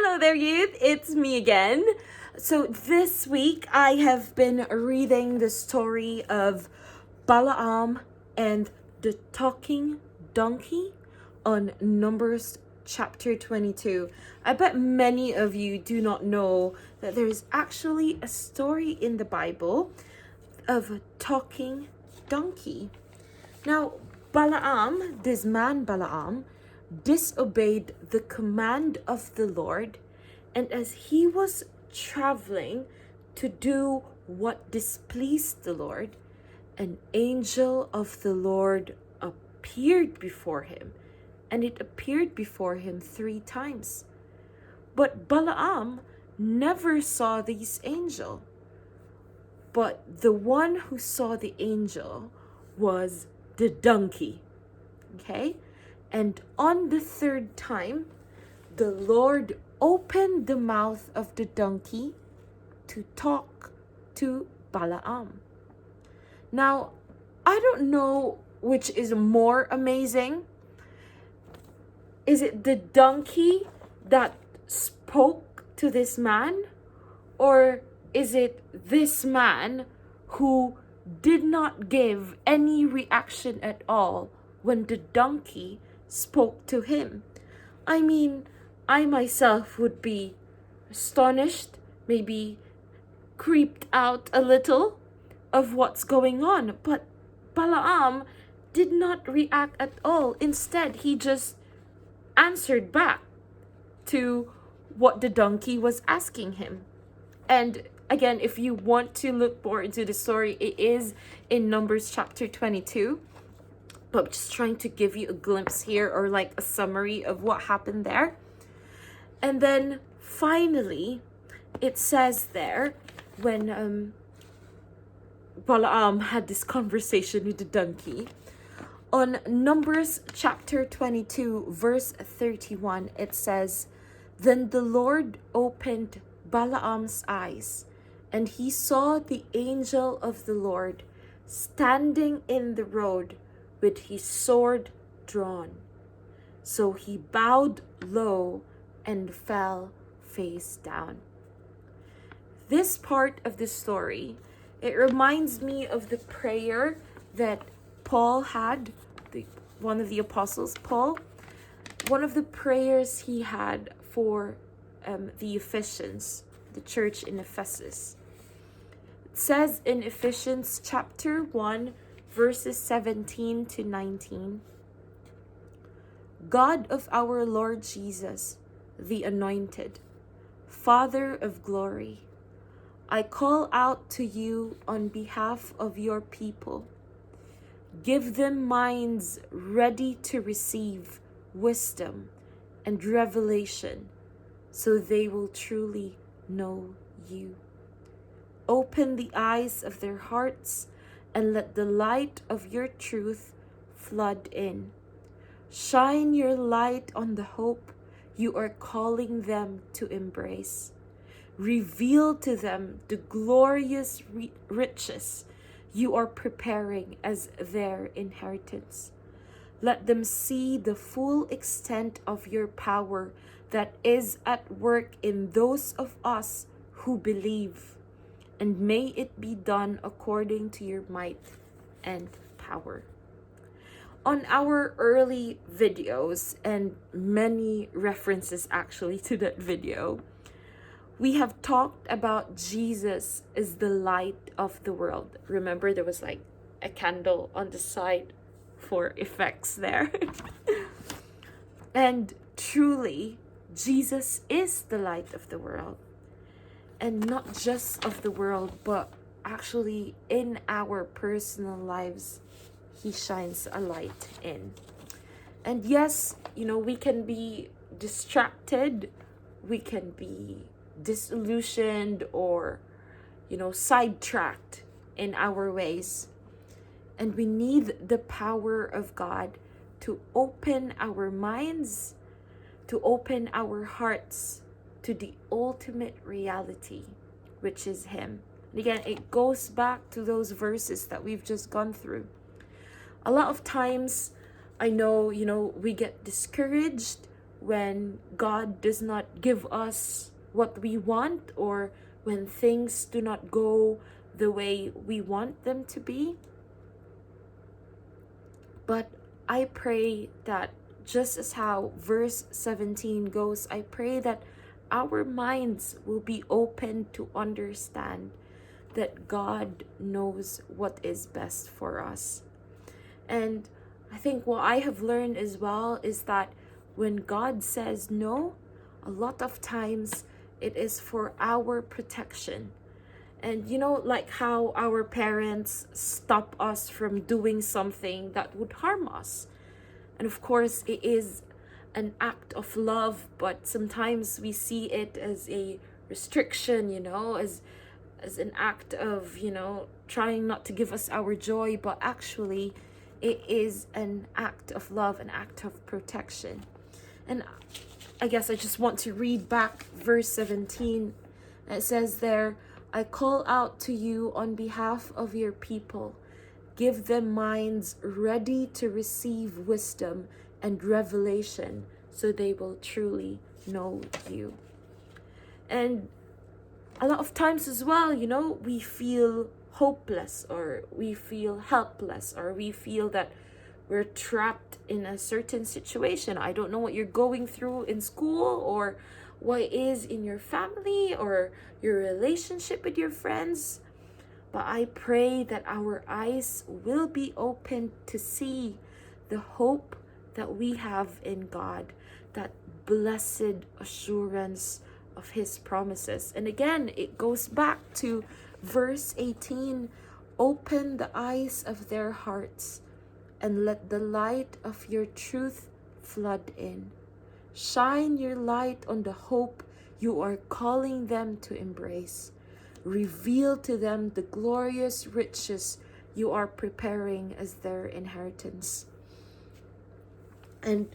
Hello there, youth. It's me again. So this week I have been reading the story of Balaam and the talking donkey on Numbers chapter 22. I bet many of you do not know that there is actually a story in the Bible of a talking donkey. Now, Balaam, this man Balaam, disobeyed the command of the Lord, and as he was traveling to do what displeased the Lord, an angel of the Lord appeared before him, and it appeared before him 3 times. But Balaam never saw this angel. But the one who saw the angel was the donkey. Okay? And on the 3rd time, the Lord opened the mouth of the donkey to talk to Balaam. Now, I don't know which is more amazing. Is it the donkey that spoke to this man? Or is it this man who did not give any reaction at all when the donkey spoke to him? I mean, I myself would be astonished, maybe creeped out a little of what's going on. But Balaam did not react at all. Instead, he just answered back to what the donkey was asking him. And again, if you want to look more into the story, it is in Numbers chapter 22. But I'm just trying to give you a glimpse here, or like a summary of what happened there. And then finally, it says there, when Balaam had this conversation with the donkey, on Numbers chapter 22, verse 31, it says, "Then the Lord opened Balaam's eyes, and he saw the angel of the Lord standing in the road with his sword drawn. So he bowed low and fell face down." This part of the story, it reminds me of the prayer that Paul had, one of the apostles, Paul. One of the prayers he had for the Ephesians, the church in Ephesus. It says in Ephesians chapter 1, verses 17 to 19, "God of our Lord Jesus, the Anointed, Father of glory, I call out to you on behalf of your people. Give them minds ready to receive wisdom and revelation, so they will truly know you. Open the eyes of their hearts and let the light of your truth flood in. Shine your light on the hope you are calling them to embrace. Reveal to them the glorious riches you are preparing as their inheritance. Let them see the full extent of your power that is at work in those of us who believe, and may it be done according to your might and power." On our early videos, and many references actually to that video, we have talked about Jesus as the light of the world. Remember, there was like a candle on the side for effects there. And truly, Jesus is the light of the world. And not just of the world, but actually in our personal lives, he shines a light in. And yes, we can be distracted, we can be disillusioned, or sidetracked in our ways. And we need the power of God to open our minds, to open our hearts to the ultimate reality, which is him. And again, it goes back to those verses that we've just gone through. A lot of times, I know, we get discouraged, when God does not give us what we want, or when things do not go the way we want them to be. But I pray that just as how verse 17 goes, I pray that our minds will be open to understand that God knows what is best for us. And I think what I have learned as well is that when God says no, a lot of times it is for our protection. And like how our parents stop us from doing something that would harm us. And of course, it is an act of love, but sometimes we see it as a restriction, as an act of, trying not to give us our joy, but actually it is an act of love, an act of protection. And I guess I just want to read back verse 17. It says there, I call out to you on behalf of your people. Give them minds ready to receive wisdom and revelation, so they will truly know you. And a lot of times as well, we feel hopeless, or we feel helpless, or we feel that we're trapped in a certain situation. I don't know what you're going through in school, or what is in your family, or your relationship with your friends. But I pray that our eyes will be open to see the hope that we have in God, that blessed assurance of his promises. And again, it goes back to verse 18. Open the eyes of their hearts and let the light of your truth flood in. Shine your light on the hope you are calling them to embrace. Reveal to them the glorious riches you are preparing as their inheritance. And,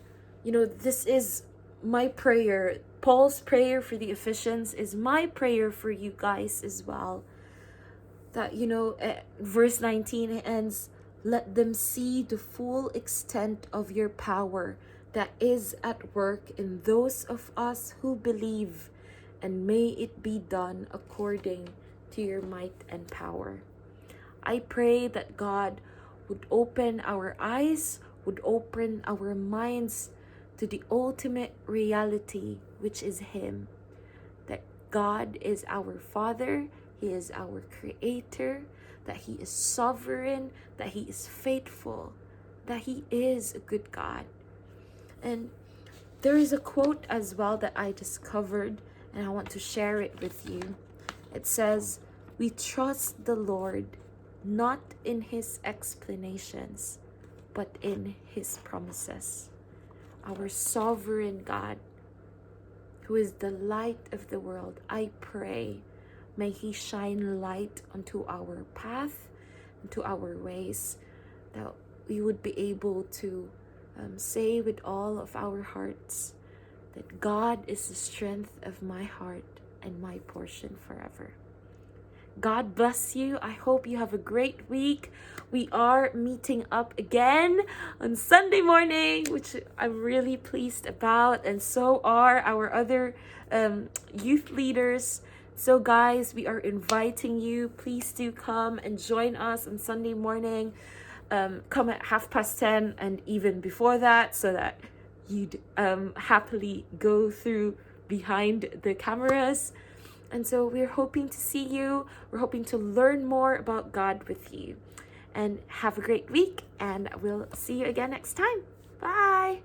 this is my prayer. Paul's prayer for the Ephesians is my prayer for you guys as well. That, verse 19 ends, let them see the full extent of your power that is at work in those of us who believe, and may it be done according to your might and power. I pray that God would open our eyes, would open our minds to the ultimate reality, which is him. That God is our Father, he is our Creator, that he is sovereign, that he is faithful, that he is a good God. And there is a quote as well that I discovered, and I want to share it with you. It says, we trust the Lord not in his explanations, but in his promises. Our sovereign God, who is the light of the world, I pray, may he shine light onto our path, into our ways, that we would be able to say with all of our hearts that God is the strength of my heart and my portion forever. God bless you. I hope you have a great week. We are meeting up again on Sunday morning, which I'm really pleased about, and so are our other youth leaders. So guys, we are inviting you. Please do come and join us on Sunday morning. Come at 10:30 and even before that, so that you'd happily go through behind the cameras. And so we're hoping to see you. We're hoping to learn more about God with you. And have a great week, and we'll see you again next time. Bye.